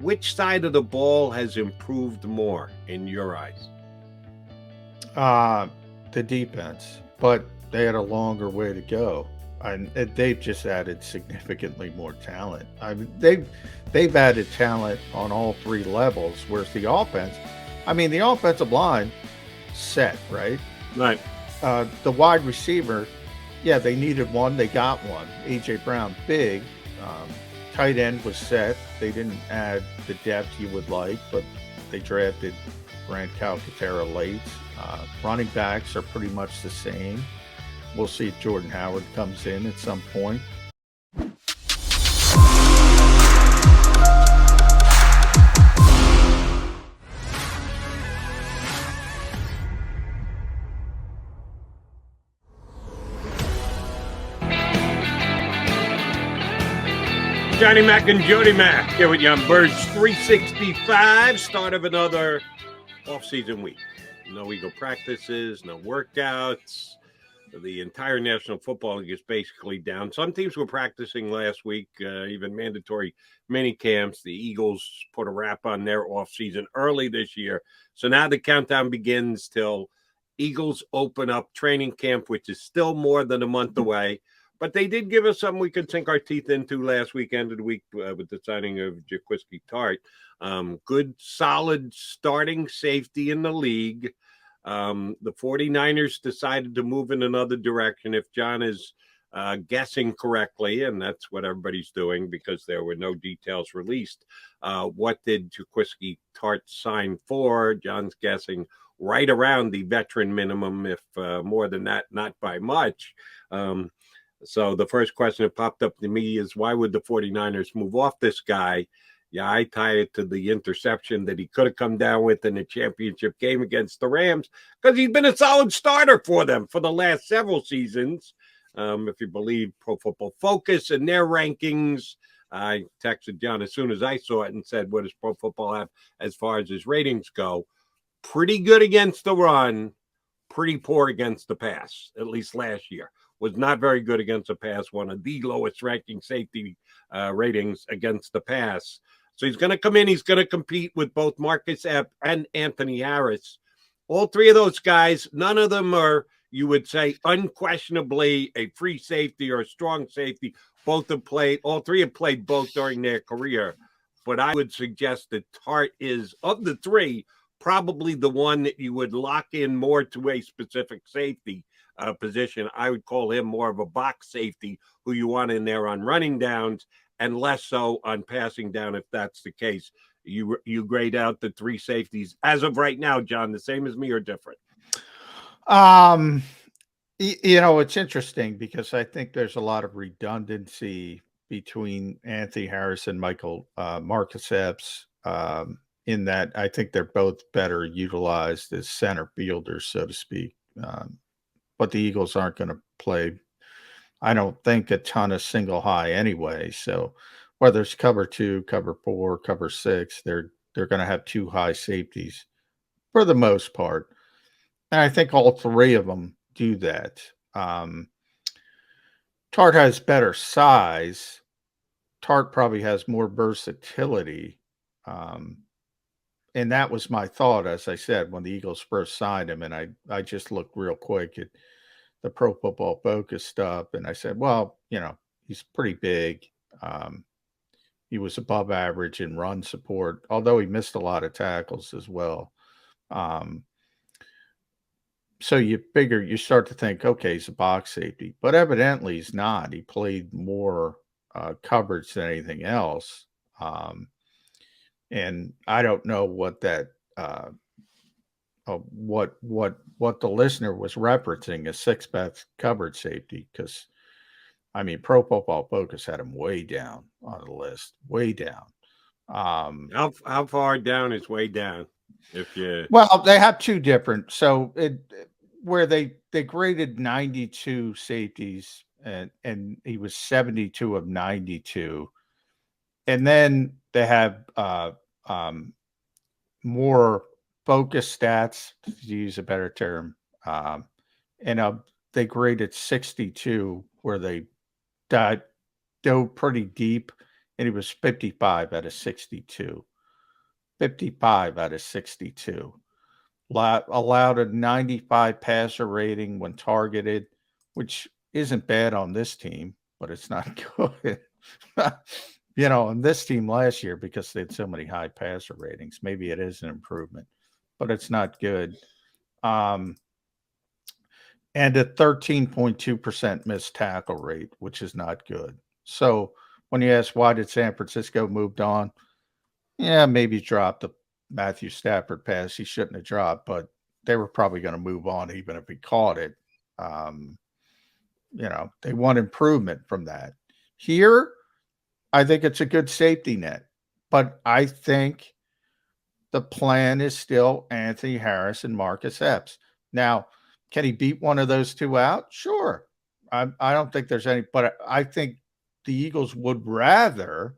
which side of the ball has improved more in your eyes? Uh, the defense, but they had a longer way to go, and they've just added significantly more talent. I mean, they've added talent on all three levels. Whereas the offense, I mean, the offensive line set right. Right. The wide receiver, yeah, they needed one. They got one. AJ Brown, big. Um, Tight end was set. They didn't add the depth you would like, but they drafted Grant Calcaterra late. Running backs are pretty much the same. We'll see if Jordan Howard comes in at some point. Johnny Mac and Jody Mac here with you on Birds 365. Start of another off-season week. No Eagle practices, no workouts. The entire National Football League is basically down. Some teams were practicing last week, even mandatory mini camps. The Eagles put a wrap on their offseason early this year. So now the countdown begins till Eagles open up training camp, which is still more than a month away. But they did give us something we could sink our teeth into last weekend of the week with the signing of Jaquiski Tart. Good, solid starting safety in the league. The 49ers decided to move in another direction. If John is guessing correctly, and that's what everybody's doing because there were no details released, what did Jaquiski Tart sign for? John's guessing right around the veteran minimum, if more than that, not by much. So the first question that popped up to me is, why would the 49ers move off this guy? Yeah, I tie it to the interception that he could have come down with in the championship game against the Rams, because he's been a solid starter for them for the last several seasons. If you believe Pro Football Focus and their rankings, I texted John as soon as I saw it and said, what does Pro Football have as far as his ratings go? Pretty good against the run, pretty poor against the pass, at least last year. Was not very good against the pass, one of the lowest ranking safety ratings against the pass. So he's going to come in. He's going to compete with both Marcus Epps and Anthony Harris. All three of those guys, none of them are, you would say, unquestionably a free safety or a strong safety. Both have played, all three have played both during their career. But I would suggest that Tart is, of the three, probably the one that you would lock in more to a specific safety position. I would call him more of a box safety who you want in there on running downs and less so on passing down, if that's the case. You grade out the three safeties as of right now, John, the same as me or different? It's interesting because I think there's a lot of redundancy between Anthony Harris and Marcus Epps, in that I think they're both better utilized as center fielders, so to speak. But the Eagles aren't going to play, I don't think, a ton of single high anyway. So whether it's cover 2, cover 4, cover 6, they're going to have two high safeties for the most part. And I think all three of them do that. Tart has better size. Tart probably has more versatility. And that was my thought, as I said, when the Eagles first signed him. And I just looked real quick at the Pro Football Focus stuff. And I said, well, he's pretty big. He was above average in run support, although he missed a lot of tackles as well. So you start to think, okay, he's a box safety, but evidently he's not. He played more coverage than anything else. And I don't know what that what the listener was referencing, a six-pack coverage safety, because I mean, Pro Football Focus had him way down on the list, way down. How far down is way down? Well, they have two different. So where they graded 92 safeties, and he was 72 of 92, and then they have more focus stats, to use a better term, and they graded 62, where they dove pretty deep, and he was 55 out of 62. 55 out of 62. Allowed a 95 passer rating when targeted, which isn't bad on this team, but it's not good. On this team last year, because they had so many high passer ratings, maybe it is an improvement, but it's not good. And a 13.2% missed tackle rate, which is not good. So when you ask why did San Francisco moved on, yeah, maybe dropped the Matthew Stafford pass he shouldn't have dropped, but they were probably going to move on even if he caught it. They want improvement from that. Here, I think it's a good safety net, but I think the plan is still Anthony Harris and Marcus Epps. Now, can he beat one of those two out? Sure. I don't think there's any, but I think the Eagles would rather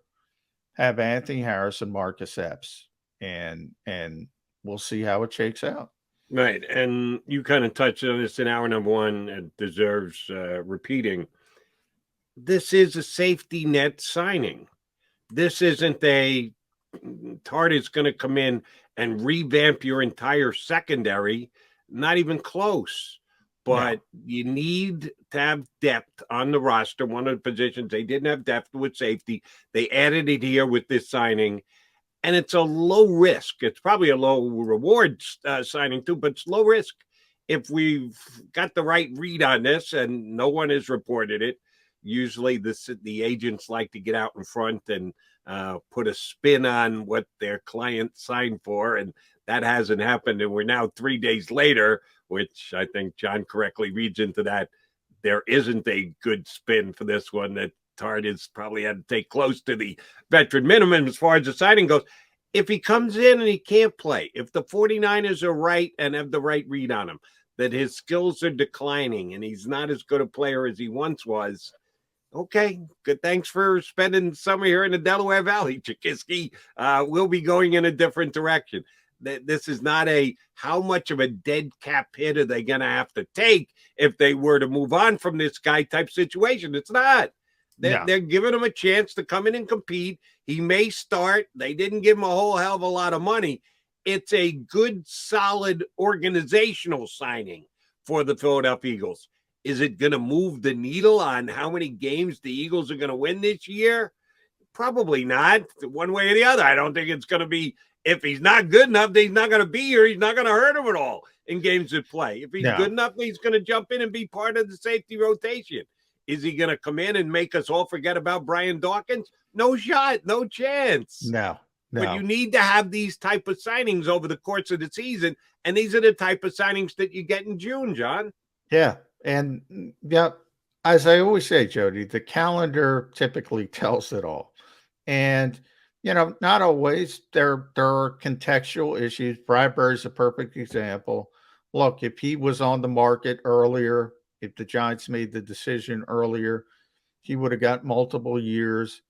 have Anthony Harris and Marcus Epps, and we'll see how it shakes out. Right, and you kind of touched on this in hour number one. It deserves repeating. This is a safety net signing. This isn't a Tart is going to come in and revamp your entire secondary. Not even close. But you need to have depth on the roster. One of the positions they didn't have depth with safety. They added it here with this signing. And it's a low risk. It's probably a low reward signing too, but it's low risk. If we've got the right read on this, and no one has reported it, usually the agents like to get out in front and put a spin on what their client signed for, and that hasn't happened. And we're now 3 days later, which I think John correctly reads into that. There isn't a good spin for this one, that Tart has probably had to take close to the veteran minimum as far as the signing goes. If he comes in and he can't play, if the 49ers are right and have the right read on him, that his skills are declining and he's not as good a player as he once was, okay, good. Thanks for spending the summer here in the Delaware Valley, Jakiski. We'll be going in a different direction. This is not a how much of a dead cap hit are they going to have to take if they were to move on from this guy type situation. It's not. They're giving him a chance to come in and compete. He may start. They didn't give him a whole hell of a lot of money. It's a good, solid organizational signing for the Philadelphia Eagles. Is it going to move the needle on how many games the Eagles are going to win this year? Probably not, one way or the other. I don't think it's going to be, if he's not good enough, he's not going to be here. He's not going to hurt him at all in games that play. If he's good enough, he's going to jump in and be part of the safety rotation. Is he going to come in and make us all forget about Brian Dawkins? No shot, no chance. No. But you need to have these type of signings over the course of the season, and these are the type of signings that you get in June, John. Yeah, and as I always say, Jody, the calendar typically tells it all. And not always. There are contextual issues. Bradbury is a perfect example. Look, if he was on the market earlier, if the Giants made the decision earlier, he would have got multiple years.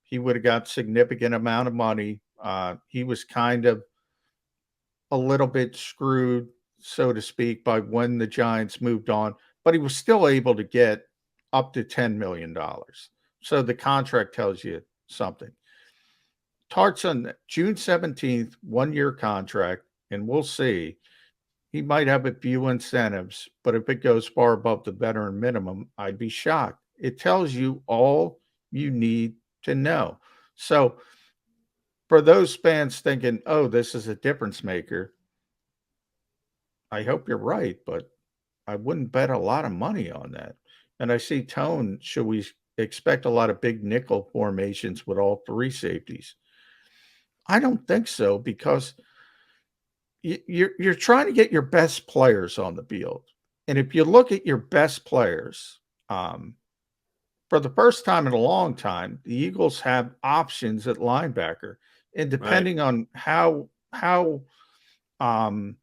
He would have got significant amount of money. He was kind of a little bit screwed, so to speak, by when the Giants moved on, but he was still able to get up to $10 million. So the contract tells you something. Tart's on June 17th, 1-year contract, and we'll see. He might have a few incentives, but if it goes far above the veteran minimum, I'd be shocked. It tells you all you need to know. So for those fans thinking, oh, this is a difference maker, I hope you're right, but I wouldn't bet a lot of money on that. And I see Tone, should we expect a lot of big nickel formations with all three safeties? I don't think so, because you're trying to get your best players on the field. And if you look at your best players, for the first time in a long time, the Eagles have options at linebacker. And depending on how healthy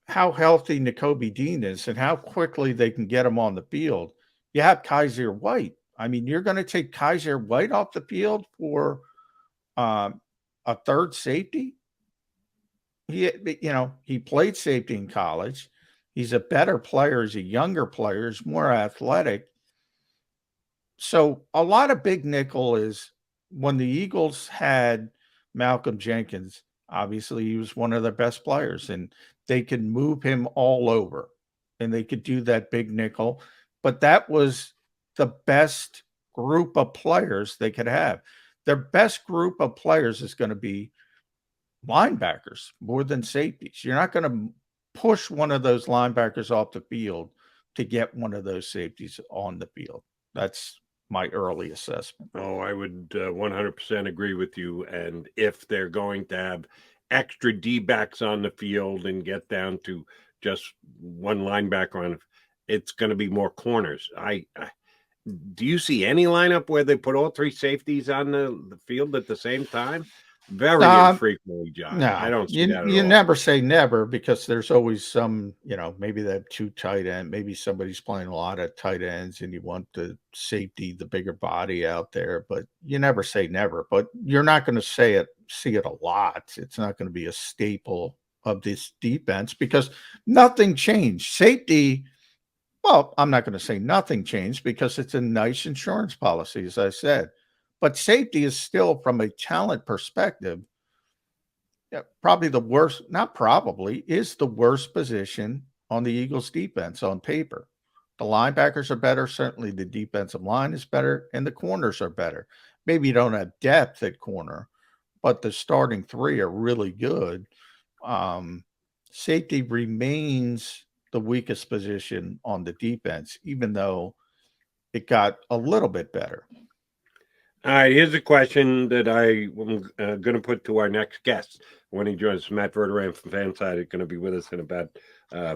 Nakobe Dean is and how quickly they can get him on the field, you have Kaiser White. I mean, you're going to take Kaiser White off the field for a third safety? He played safety in college. He's a better player. He's a younger player. He's more athletic. So a lot of big nickel is when the Eagles had Malcolm Jenkins, obviously he was one of their best players, and they could move him all over, and they could do that big nickel. But that was the best group of players they could have. Their best group of players is going to be linebackers more than safeties. You're not going to push one of those linebackers off the field to get one of those safeties on the field. That's my early assessment. Oh, I would 100% agree with you. And if they're going to have extra D backs on the field and get down to just one linebacker on, it's going to be more corners. Do you see any lineup where they put all three safeties on the field at the same time? Very infrequently, John. No, I don't see that at you all. never say never, because there's always some, maybe they have two tight end, maybe somebody's playing a lot of tight ends and you want the safety, the bigger body out there, but you never say never. But you're not going to see it a lot. It's not going to be a staple of this defense because nothing changed. Safety, well, I'm not going to say nothing changed because it's a nice insurance policy, as I said. But safety is still, from a talent perspective, probably the worst, not probably, is the worst position on the Eagles defense on paper. The linebackers are better. Certainly the defensive line is better, and the corners are better. Maybe you don't have depth at corner, but the starting three are really good. Safety remains the weakest position on the defense, even though it got a little bit better. All right, here's a question that I am going to put to our next guest when he joins. Matt Verderam from Fanside is going to be with us in about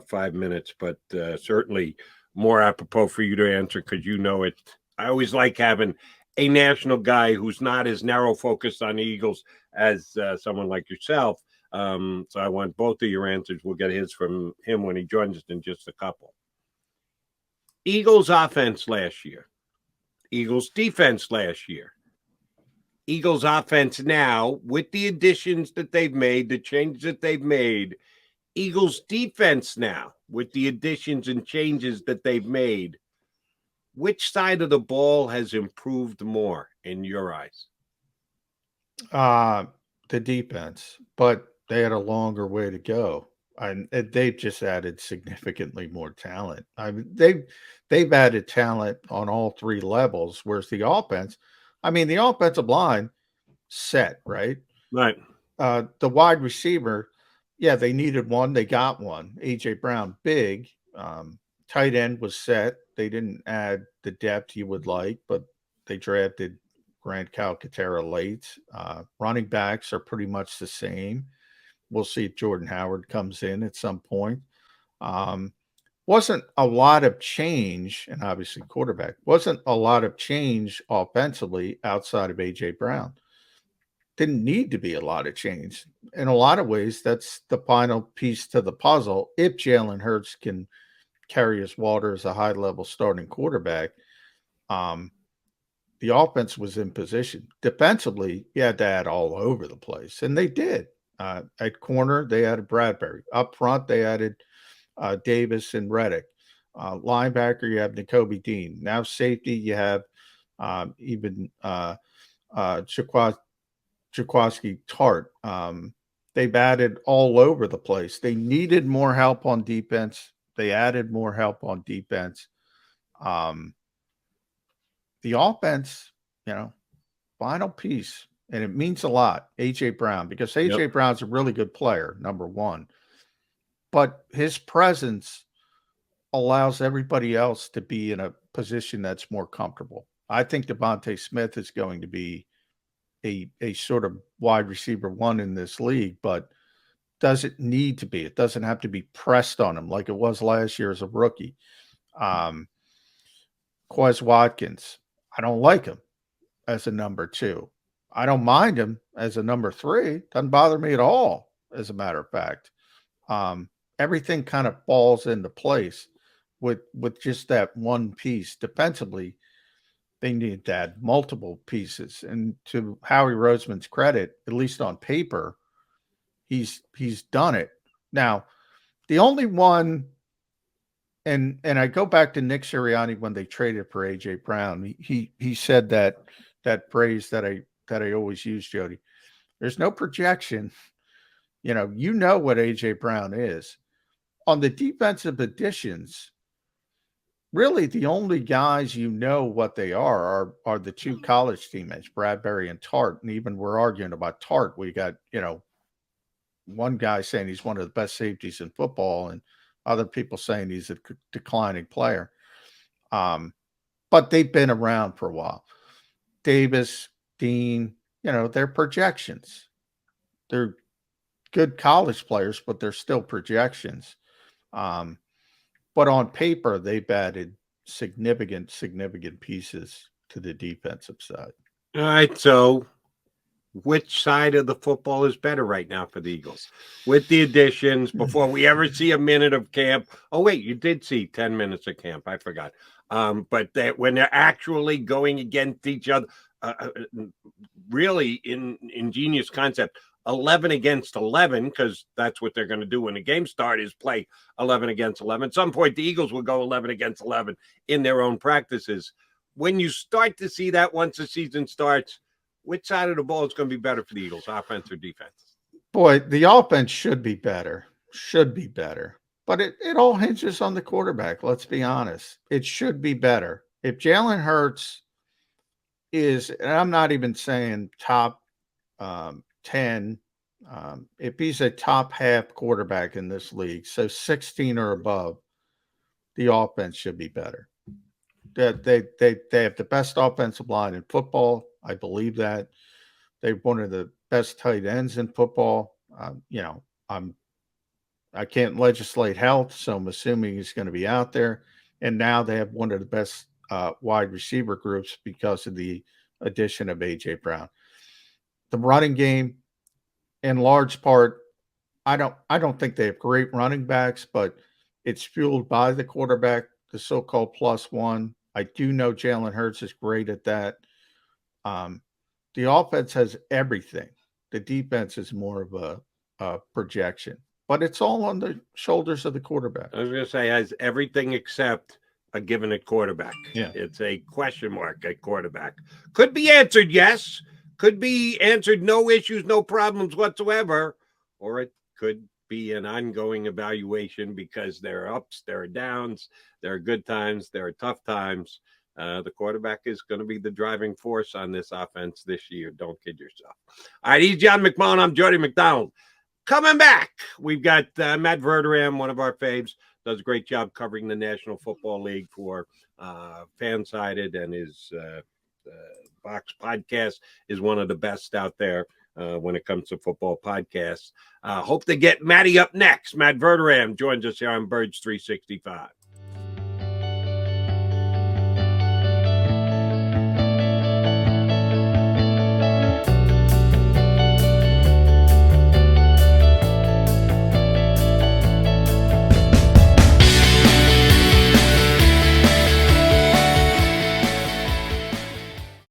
5 minutes, but certainly more apropos for you to answer because you know it. I always like having a national guy who's not as narrow focused on the Eagles as someone like yourself. So I want both of your answers. We'll get his from him when he joins us in just a couple. Eagles offense last year. Eagles defense last year. Eagles offense now, with the additions that they've made, the changes that they've made. Eagles defense now, with the additions and changes that they've made. Which side of the ball has improved more in your eyes? The defense, but they had a longer way to go. And they've just added significantly more talent. I mean, they've added talent on all three levels. Whereas the offense, the offensive line set, right? Right. The wide receiver, yeah, they needed one. They got one. AJ Brown, big. Tight end was set. They didn't add the depth you would like, but they drafted Grant Calcaterra late. Running backs are pretty much the same. We'll see if Jordan Howard comes in at some point. Wasn't a lot of change, and obviously quarterback, wasn't a lot of change offensively outside of A.J. Brown. Didn't need to be a lot of change. In a lot of ways, that's the final piece to the puzzle. If Jalen Hurts can carry his water as a high-level starting quarterback, the offense was in position. Defensively, you had to add all over the place, and they did. At corner, they added Bradbury. Up front, they added Davis and Reddick. Linebacker, you have Nakobe Dean. Now safety, you have even Jaquaski Tart. They've added all over the place. They needed more help on defense. They added more help on defense. The offense, final piece. And it means a lot, A.J. Brown, because A.J. Brown's a really good player, number one. But his presence allows everybody else to be in a position that's more comfortable. I think Devontae Smith is going to be a sort of wide receiver one in this league, but doesn't need to be. It doesn't have to be pressed on him like it was last year as a rookie. Quez Watkins, I don't like him as a number two. I don't mind him as a number three. Doesn't bother me at all, as a matter of fact. Everything kind of falls into place with just that one piece. Defensively, they need to add multiple pieces. And to Howie Roseman's credit, at least on paper, he's done it. Now, the only one, and I go back to Nick Sirianni when they traded for AJ Brown. He said that phrase that I always use, Jody. There's no projection. You know what A.J. Brown is. On the defensive additions, really the only guys what they are the two college teammates, Bradbury and Tart. And even we're arguing about Tart. We got, one guy saying he's one of the best safeties in football and other people saying he's a declining player. But they've been around for a while. Davis, Dean, they're projections. They're good college players, but they're still projections. But on paper, they've added significant pieces to the defensive side. All right, so which side of the football is better right now for the Eagles? With the additions, before we ever see a minute of camp. Oh, wait, you did see 10 minutes of camp. I forgot. But when they're actually going against each other, really ingenious concept, 11 against 11, because that's what they're going to do when the game starts, is play 11 against 11. At some point, the Eagles will go 11 against 11 in their own practices. When you start to see that once the season starts, which side of the ball is going to be better for the Eagles, offense or defense? Boy, the offense should be better. But it all hinges on the quarterback. Let's be honest. It should be better. If Jalen Hurts is, and I'm not even saying top 10, if he's a top half quarterback in this league, so 16 or above, the offense should be better. They have the best offensive line in football. I believe that. They're one of the best tight ends in football. I can't legislate health, so I'm assuming he's going to be out there. And now they have one of the best wide receiver groups because of the addition of A.J. Brown. The running game, in large part, I don't think they have great running backs, but it's fueled by the quarterback, the so-called plus one. I do know Jalen Hurts is great at that. The offense has everything. The defense is more of a projection, but it's all on the shoulders of the quarterback. I was going to say, has everything except a given at quarterback. Yeah. It's a question mark at quarterback. Could be answered yes. Could be answered no issues, no problems whatsoever. Or it could be an ongoing evaluation because there are ups, there are downs, there are good times, there are tough times. The quarterback is going to be the driving force on this offense this year. Don't kid yourself. All right, he's John McMullen. I'm Jody McDonald. Coming back, we've got Matt Verderam, one of our faves, does a great job covering the National Football League for Fansided, and his Box podcast is one of the best out there when it comes to football podcasts. Hope to get Matty up next. Matt Verderam joins us here on Birds 365.